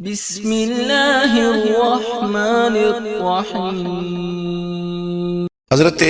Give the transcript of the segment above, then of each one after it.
بسم اللہ الرحمن الرحیم۔ حضرت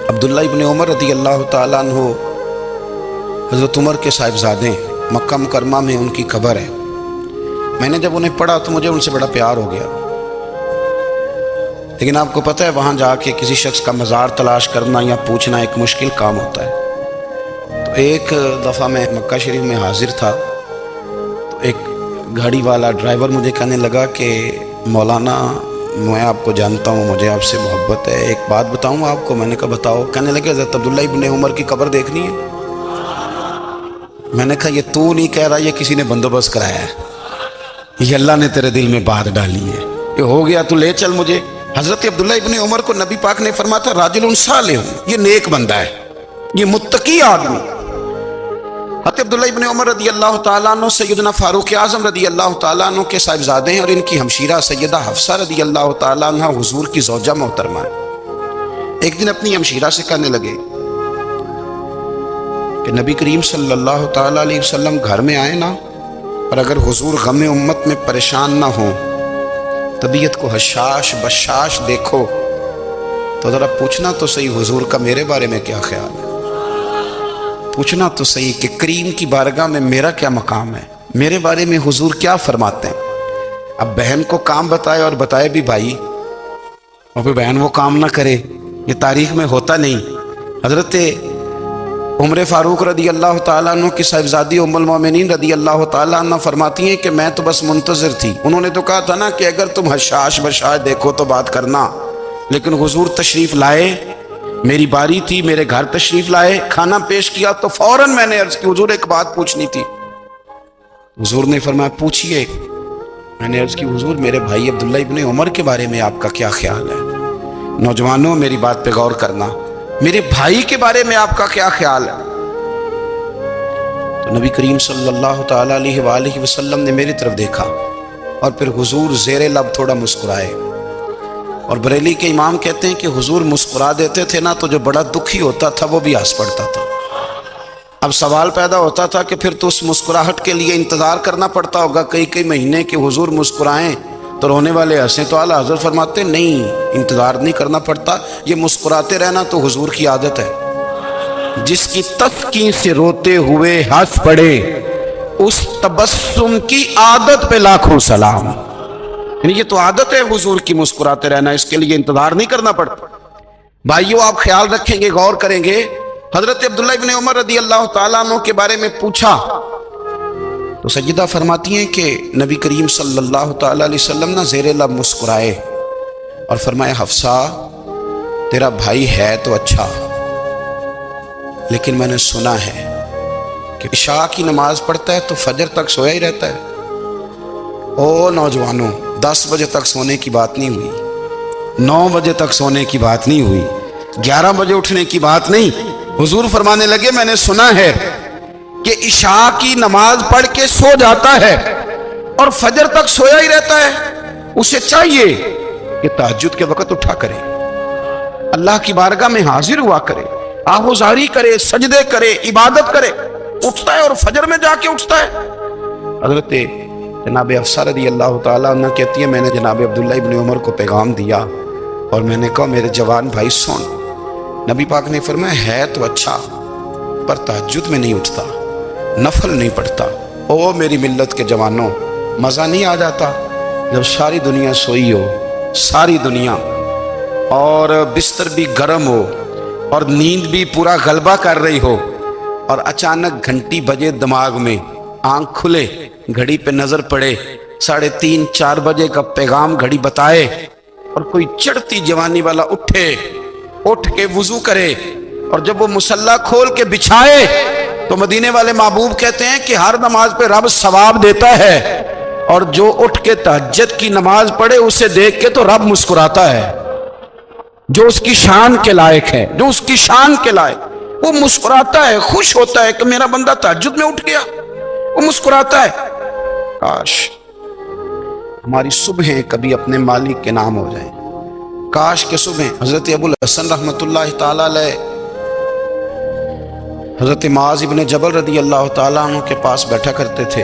عبداللہ ابن عمر رضی اللہ تعالیٰ عنہ حضرت عمر کے صاحبزادے مکہ مکرمہ میں ان کی قبر ہے۔ میں نے جب انہیں پڑھا تو مجھے ان سے بڑا پیار ہو گیا، لیکن آپ کو پتہ ہے وہاں جا کے کسی شخص کا مزار تلاش کرنا یا پوچھنا ایک مشکل کام ہوتا ہے۔ تو ایک دفعہ میں مکہ شریف میں حاضر تھا تو ایک گاڑی والا ڈرائیور مجھے کہنے لگا کہ مولانا میں آپ کو جانتا ہوں، مجھے آپ سے محبت ہے، ایک بات بتاؤں آپ کو؟ میں نے کہا بتاؤ۔ کہنے لگے حضرت عبداللہ ابن عمر کی قبر دیکھنی ہے۔ میں نے کہا یہ تو نہیں کہہ رہا، یہ کسی نے بندوبست کرایا ہے، یہ اللہ نے تیرے دل میں بات ڈالی ہے، یہ ہو گیا تو لے چل مجھے۔ حضرت عبداللہ ابن عمر کو نبی پاک نے فرمایا تھا راجل صالح، یہ نیک بندہ ہے، یہ متقی آدمی۔ حضرت عبداللہ ابن عمر رضی اللہ تعالیٰ عنہ سیدنا فاروق اعظم رضی اللہ تعالیٰ عنہ کے صاحبزادے ہیں، اور ان کی ہمشیرہ سیدہ حفصہ رضی اللہ تعالیٰ عنہ حضور کی زوجہ محترمہ ہے۔ ایک دن اپنی ہمشیرہ سے کہنے لگے کہ نبی کریم صلی اللہ تعالیٰ علیہ وسلم گھر میں آئے نا، اور اگر حضور غم امت میں پریشان نہ ہوں، طبیعت کو حشاش بشاش دیکھو تو ذرا پوچھنا تو صحیح حضور کا میرے بارے میں کیا خیال ہے، پوچھنا تو صحیح کہ کریم کی بارگاہ میں میرا کیا مقام ہے، میرے بارے میں حضور کیا فرماتے ہیں۔ اب بہن کو کام بتائے، اور بتائے بھی بھائی، اور پھر بہن وہ کام نہ کرے، یہ تاریخ میں ہوتا نہیں۔ حضرت عمر فاروق رضی اللہ تعالیٰ عنہ کی صاحبزادی ام المومنین رضی اللہ تعالیٰ عنہ فرماتی ہیں کہ میں تو بس منتظر تھی۔ انہوں نے تو کہا تھا نا کہ اگر تم حشاش بشاش دیکھو تو بات کرنا، لیکن حضور تشریف لائے، میری باری تھی، میرے گھر تشریف لائے، کھانا پیش کیا تو فوراً میں نے عرض کی حضور ایک بات پوچھنی تھی۔ حضور نے فرمایا پوچھئے۔ میں نے عرض کی حضور میرے بھائی عبداللہ ابن عمر کے بارے میں آپ کا کیا خیال ہے؟ نوجوانوں میری بات پہ غور کرنا، میرے بھائی کے بارے میں آپ کا کیا خیال ہے؟ تو نبی کریم صلی اللہ تعالیٰ علیہ وآلہ وسلم نے میری طرف دیکھا، اور پھر حضور زیر لب تھوڑا مسکرائے، اور بریلی کے امام کہتے ہیں کہ حضور مسکرا دیتے تھے نا تو جو بڑا دکھی ہوتا تھا وہ بھی ہنس پڑتا تھا۔ اب سوال پیدا ہوتا تھا کہ پھر تو اس مسکراہٹ کے لیے انتظار کرنا پڑتا ہوگا کئی مہینے کہ حضور مسکرائیں تو رونے والے ہنسیں، تو اعلیٰ حضرت فرماتے نہیں، انتظار نہیں کرنا پڑتا، یہ مسکراتے رہنا تو حضور کی عادت ہے۔ جس کی تسکین سے روتے ہوئے ہنس پڑے، اس تبسم کی عادت پہ لاکھوں سلام۔ یعنی یہ تو عادت ہے حضور کی مسکراتے رہنا، اس کے لیے انتظار نہیں کرنا پڑتا۔ بھائیو آپ خیال رکھیں گے، غور کریں گے، حضرت عبداللہ ابن عمر رضی اللہ تعالیٰ عنہ کے بارے میں پوچھا تو سیدہ فرماتی ہیں کہ نبی کریم صلی اللہ تعالیٰ علیہ وسلم نہ زیر لب مسکرائے اور فرمایا حفصہ تیرا بھائی ہے تو اچھا، لیکن میں نے سنا ہے کہ عشاء کی نماز پڑھتا ہے تو فجر تک سویا ہی رہتا ہے۔ او نوجوانوں، 10 بجے تک سونے کی بات نہیں ہوئی، 9 بجے تک سونے کی بات نہیں ہوئی، 11 بجے اٹھنے کی بات نہیں۔ حضور فرمانے لگے میں نے سنا ہے کہ عشاء کی نماز پڑھ کے سو جاتا ہے اور فجر تک سویا ہی رہتا ہے، اسے چاہیے کہ تہجد کے وقت اٹھا کرے، اللہ کی بارگاہ میں حاضر ہوا کرے، آہوزاری کرے، سجدے کرے، عبادت کرے، اٹھتا ہے اور فجر میں جا کے اٹھتا ہے۔ حضرت جناب حفصہ رضی اللہ تعالیٰ عنہ کہتی ہے میں نے جناب عبداللہ ابن عمر کو پیغام دیا اور میں نے کہا میرے جوان بھائی سن، نبی پاک نے فرمایا ہے تو اچھا پر تہجد میں نہیں اٹھتا، نفل نہیں پڑھتا۔ او میری ملت کے جوانوں، مزہ نہیں آ جاتا جب ساری دنیا سوئی ہو، ساری دنیا، اور بستر بھی گرم ہو اور نیند بھی پورا غلبہ کر رہی ہو، اور اچانک گھنٹی بجے دماغ میں، آنکھ کھلے، گھڑی پہ نظر پڑے، 3:30 4 بجے کا پیغام گھڑی بتائے، اور کوئی چڑھتی جوانی والا اٹھ کے وضو کرے، اور جب وہ مصلی کھول کے بچھائے تو مدینے والے محبوب کہتے ہیں کہ ہر نماز پہ رب ثواب دیتا ہے، اور جو اٹھ کے تہجد کی نماز پڑھے اسے دیکھ کے تو رب مسکراتا ہے، جو اس کی شان کے لائق ہے، جو اس کی شان کے لائق، وہ مسکراتا ہے، خوش ہوتا ہے کہ میرا بندہ تہجد میں اٹھ گیا، وہ مسکراتا ہے۔ کاش ہماری صبحیں کبھی اپنے مالک کے نام ہو جائیں، کاش کہ صبح حضرت ابو الحسن رحمۃ اللہ تعالیٰ علیہ حضرت معاذ ابن جبل رضی اللہ تعالیٰ عنہ کے پاس بیٹھا کرتے تھے،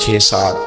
6-7,